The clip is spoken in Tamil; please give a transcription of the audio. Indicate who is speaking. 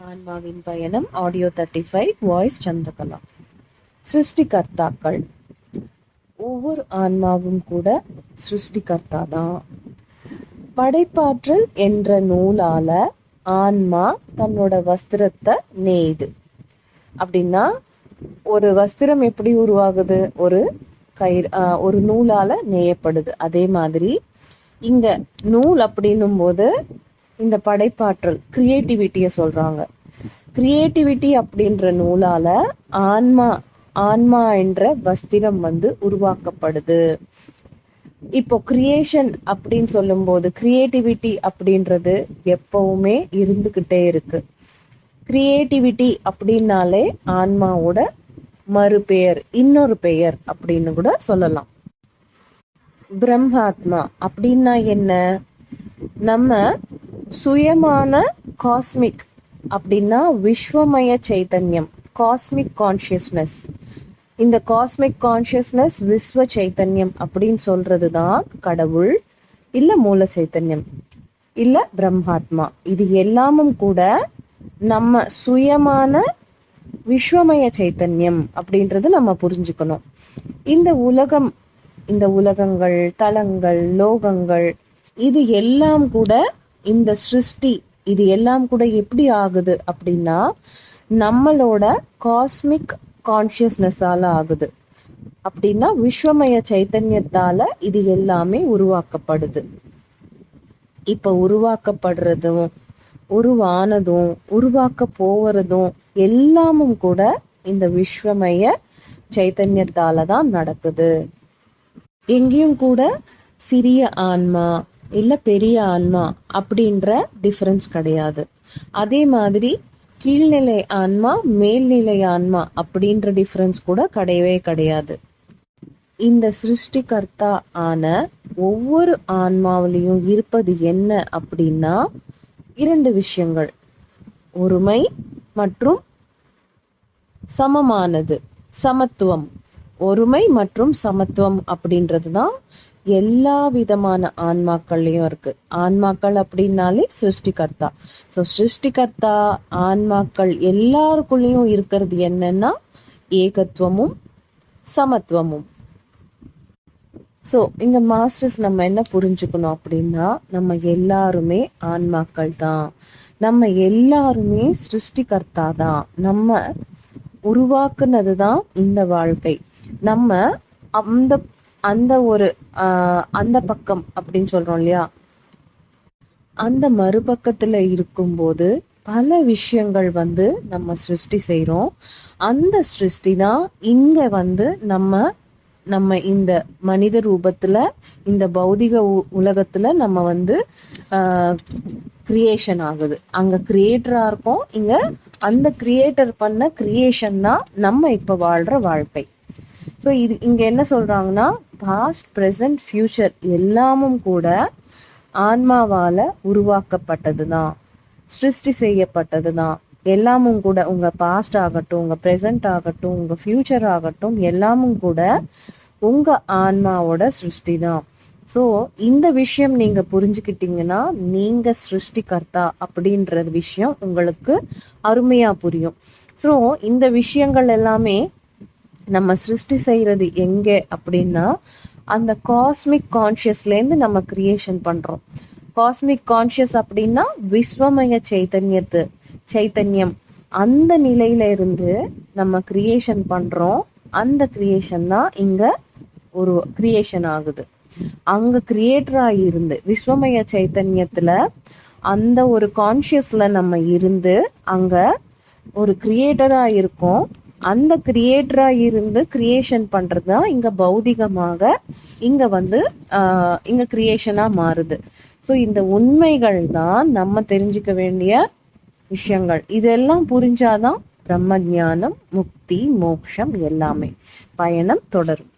Speaker 1: ஆன்மாவின் பயணம் ஆடியோ 35 வாய்ஸ் சந்திரகலா. சிருஷ்டிகர்த்தாக்கள். ஒவ்வொரு ஆன்மாவும் கூட சிருஷ்டிகர்த்தா தான். படைப்பாற்றல் என்ற நூலால ஆன்மா தன்னோட வஸ்திரத்தை நெய்து. அப்படின்னா ஒரு வஸ்திரம் எப்படி உருவாகுது? ஒரு நூலால நெய்யப்படுது. அதே மாதிரி இங்க நூல் அப்படின்னும் போது இந்த படைப்பாற்றல் கிரியேட்டிவிட்டியை சொல்றாங்க. கிரியேட்டிவிட்டி அப்படின்ற நூலால ஆன்மா என்ற வஸ்திரம் உருவாக்கப்படுது. இப்போ கிரியேஷன் அப்படின்னு சொல்லும்போது கிரியேட்டிவிட்டி அப்படின்றது எப்பவுமே இருந்துகிட்டே இருக்கு. கிரியேட்டிவிட்டி அப்படின்னாலே ஆன்மாவோட மறுபெயர், இன்னொரு பெயர் அப்படின்னு கூட சொல்லலாம். பிரம்மாத்மா அப்படின்னா என்ன? நம்ம சுயமான காஸ்மிக் அப்படின்னா விஸ்வமய சைத்தன்யம், காஸ்மிக் கான்ஷியஸ்னஸ். இந்த காஸ்மிக் கான்ஷியஸ்னஸ் விஸ்வ சைத்தன்யம் அப்படின்னு சொல்றது தான் கடவுள், இல்ல மூல சைத்தன்யம், இல்ல பிரம்மாத்மா. இது எல்லாமும் கூட நம்ம சுயமான விஸ்வமய சைத்தன்யம் அப்படின்றது நம்ம புரிஞ்சுக்கணும். இந்த உலகங்கள், தலங்கள், லோகங்கள், இது எல்லாம் கூட இந்த சிருஷ்டி, இது எல்லாம் கூட எப்படி ஆகுது அப்படின்னா நம்மளோட காஸ்மிக் கான்ஷியஸ்னஸால ஆகுது. அப்படின்னா விஸ்வமய சைத்தன்யத்தால இது எல்லாமே உருவாக்கப்படுது. இப்ப உருவாக்கப்படுறதும் உருவானதும் உருவாக்க போவதும் எல்லாமும் கூட இந்த விஸ்வமய சைத்தன்யத்தால தான் நடக்குது. எங்கேயும் கூட சிறிய ஆன்மா இல்ல பெரிய ஆன்மா அப்படின்ற டிஃபரன்ஸ் கிடையாது. அதே மாதிரி கீழ்நிலை ஆன்மா, மேல்நிலை ஆன்மா அப்படின்ற டிஃபரன்ஸ் கூட கிடையவே கிடையாது. இந்த சிருஷ்டிகர்த்தா ஆன ஒவ்வொரு ஆன்மாவிலையும் இருப்பது என்ன அப்படின்னா 2 விஷயங்கள், ஒருமை மற்றும் சமமானது, சமத்துவம். ஒருமை மற்றும் சமத்துவம் அப்படின்றது தான் எல்லா விதமான ஆன்மாக்கள்லையும் இருக்கு. ஆன்மாக்கள் அப்படின்னாலே சிருஷ்டிகர்த்தா. ஸோ சிருஷ்டிகர்த்தா ஆன்மாக்கள் எல்லாருக்குள்ளேயும் இருக்கிறது என்னன்னா ஏகத்துவமும் சமத்துவமும். ஸோ இங்க மாஸ்டர்ஸ் நம்ம என்ன புரிஞ்சுக்கணும் அப்படின்னா நம்ம எல்லாருமே ஆன்மாக்கள் தான், நம்ம எல்லாருமே சிருஷ்டிகர்த்தா தான், நம்ம உருவாக்குனது தான் இந்த வாழ்க்கை. நம்ம அந்த அந்த ஒரு அந்த பக்கம் அப்படின்னு சொல்றோம் இல்லையா, அந்த மறுபக்கத்துல இருக்கும்போது பல விஷயங்கள் நம்ம சிருஷ்டி செய்கிறோம். அந்த சிருஷ்டி தான் இங்க நம்ம இந்த மனித ரூபத்துல, இந்த பௌதிக உலகத்துல நம்ம கிரியேஷன் ஆகுது. அங்க கிரியேட்டரா இருக்கும், இங்க அந்த கிரியேட்டர் பண்ண கிரியேஷன் தான் நம்ம இப்ப வாழ்ற வாழ்க்கை. ஸோ இது இங்க என்ன சொல்றாங்கன்னா பாஸ்ட், ப்ரெசன்ட், ஃபியூச்சர் எல்லாமும் கூட ஆன்மாவால உருவாக்கப்பட்டது தான், சிருஷ்டி செய்யப்பட்டது தான். எல்லாமும் கூட உங்க பாஸ்ட் ஆகட்டும், உங்க ப்ரெசன்ட் ஆகட்டும், உங்க ஃபியூச்சர் ஆகட்டும், எல்லாமும் கூட உங்க ஆன்மாவோட சிருஷ்டி தான். ஸோ இந்த விஷயம் நீங்க புரிஞ்சுக்கிட்டீங்கன்னா நீங்க சிருஷ்டிகர்த்தா அப்படின்ற விஷயம் உங்களுக்கு அருமையா புரியும். ஸோ இந்த விஷயங்கள் எல்லாமே நம்ம சிருஷ்டி செய்யறது எங்கே அப்படின்னா அந்த காஸ்மிக் கான்ஷியஸ்லேருந்து நம்ம கிரியேஷன் பண்றோம். காஸ்மிக் கான்ஷியஸ் அப்படின்னா விஸ்வமய சைத்தன்யம், அந்த நிலையில இருந்து நம்ம கிரியேஷன் பண்றோம். அந்த கிரியேஷன் தான் இங்க ஒரு கிரியேஷன் ஆகுது. அங்க கிரியேட்டரா இருந்து விஸ்வமய சைத்தன்யத்துல அந்த ஒரு கான்ஷியஸ்ல நம்ம இருந்து அங்க ஒரு கிரியேட்டரா இருக்கோம். அந்த கிரியேட்டரா இருந்து கிரியேஷன் பண்றது தான் இங்க பௌதிகமாக இங்க கிரியேஷனா மாறுது. ஸோ இந்த உண்மைகள் தான் நம்ம தெரிஞ்சுக்க வேண்டிய விஷயங்கள். இதெல்லாம் புரிஞ்சாதான் பிரம்ம ஞானம், முக்தி, மோட்சம் எல்லாமே. பயணம் தொடரும்.